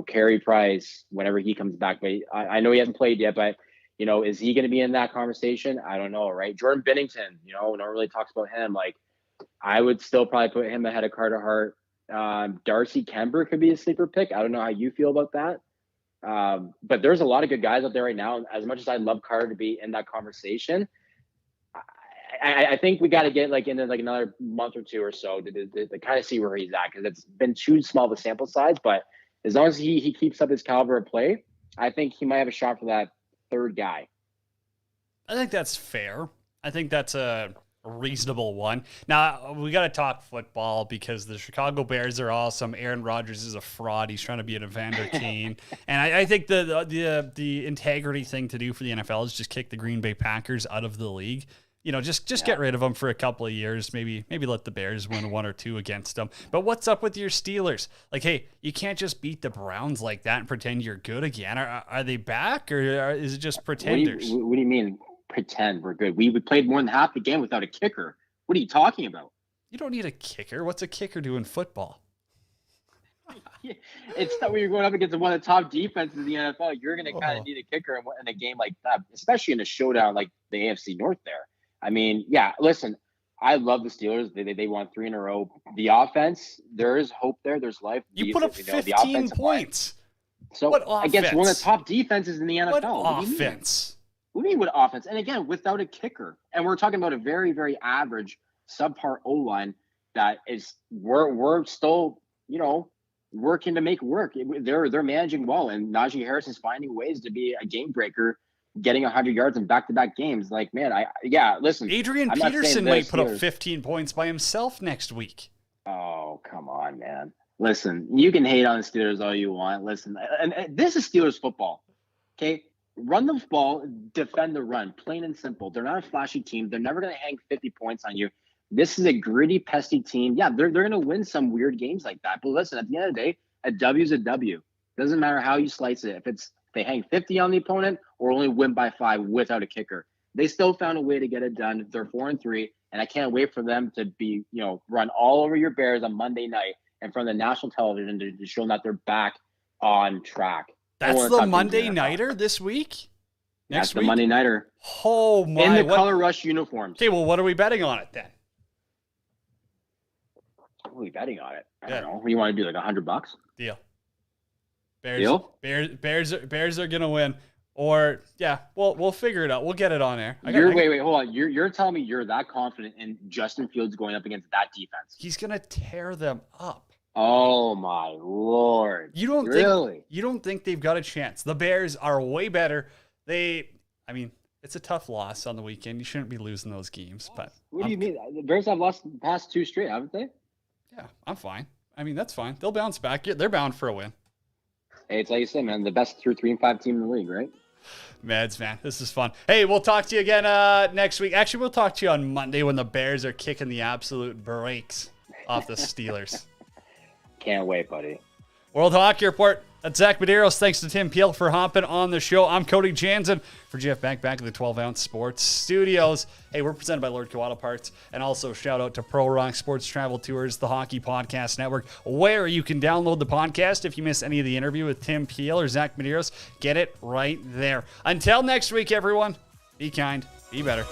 Speaker 10: Carey Price whenever he comes back. But I know he hasn't played yet, but is he going to be in that conversation? I don't know, right? Jordan Binnington, no one really talks about him. Like, I would still probably put him ahead of Carter Hart. Darcy Kemper could be a sleeper pick. I don't know how you feel about that. But there's a lot of good guys out there right now. As much as I'd love Carter to be in that conversation, I think we got to get into another month or two or so to kind of see where he's at, because it's been too small of a sample size. But as long as he keeps up his caliber of play, I think he might have a shot for that third guy.
Speaker 5: I think that's fair. I think that's a reasonable one. Now, we got to talk football because the Chicago Bears are awesome. Aaron Rodgers is a fraud. He's trying to be an Evander Kane. And I think the integrity thing to do for the NFL is just kick the Green Bay Packers out of the league. Just get rid of them for a couple of years. Maybe let the Bears win 1 or 2 against them. But what's up with your Steelers? Like, hey, you can't just beat the Browns like that and pretend you're good again. Are they back, or is it just pretenders?
Speaker 10: What do you mean pretend we're good? We played more than half the game without a kicker. What are you talking about?
Speaker 5: You don't need a kicker. What's a kicker do in football?
Speaker 10: It's not when you're going up against one of the top defenses in the NFL. You're going to kind of need a kicker in a game like that, especially in a showdown like the AFC North there. I mean, yeah, listen, I love the Steelers. They won 3 in a row. The offense, there is hope there. There's life.
Speaker 5: You put up 15 points.
Speaker 10: So
Speaker 5: what offense?
Speaker 10: Against one of the top defenses in the NFL.
Speaker 5: What offense?
Speaker 10: What do you mean with offense? And again, without a kicker. And we're talking about a very, very average subpar O-line that is we're still, working to make work. They're managing well, and Najee Harris is finding ways to be a game breaker, getting 100 yards in back-to-back games. Like, man, listen.
Speaker 5: Adrian Peterson might put up 15 points by himself next week.
Speaker 10: Oh, come on, man. Listen, you can hate on the Steelers all you want. Listen, and this is Steelers football, okay? Run the ball, defend the run, plain and simple. They're not a flashy team. They're never going to hang 50 points on you. This is a gritty, pesky team. Yeah, they're going to win some weird games like that. But listen, at the end of the day, a W is a W. Doesn't matter how you slice it. If they hang 50 on the opponent or only win by 5 without a kicker, they still found a way to get it done. They're 4-3, and I can't wait for them to be, run all over your Bears on Monday night in front of the national television to show them that they're back on track.
Speaker 5: That's the Monday nighter this week?
Speaker 10: That's the Monday nighter.
Speaker 5: Oh, my.
Speaker 10: In the Color Rush uniforms.
Speaker 5: Okay, well, what are we betting on it then?
Speaker 10: What are we betting on it? I don't know. What do you want to do, like $100?
Speaker 5: Deal. Bears are going to win. Or, yeah, we'll figure it out. We'll get it on air.
Speaker 10: Wait, hold on. You're telling me you're that confident in Justin Fields going up against that defense?
Speaker 5: He's going to tear them up.
Speaker 10: Oh my Lord!
Speaker 5: You don't think they've got a chance? The Bears are way better. It's a tough loss on the weekend. You shouldn't be losing those games. But
Speaker 10: what do you mean? The Bears have lost the past 2 straight, haven't they?
Speaker 5: Yeah, I'm fine. That's fine. They'll bounce back. They're bound for a win.
Speaker 10: Hey, it's like you said, man. The best 3-5 team in the league, right?
Speaker 5: Meds, man. This is fun. Hey, we'll talk to you again next week. Actually, we'll talk to you on Monday when the Bears are kicking the absolute brakes off the Steelers.
Speaker 10: Can't wait, buddy.
Speaker 5: World Hockey Report. That's Zach Medeiros. Thanks to Tim Peel for hopping on the show. I'm Cody Jansen for Jeff back at the 12-ounce Sports Studios. Hey, we're presented by Lord Auto Parts. And also shout out to Pro Rock Sports Travel Tours, the Hockey Podcast Network, where you can download the podcast if you miss any of the interview with Tim Peel or Zach Medeiros. Get it right there. Until next week, everyone, be kind, be better.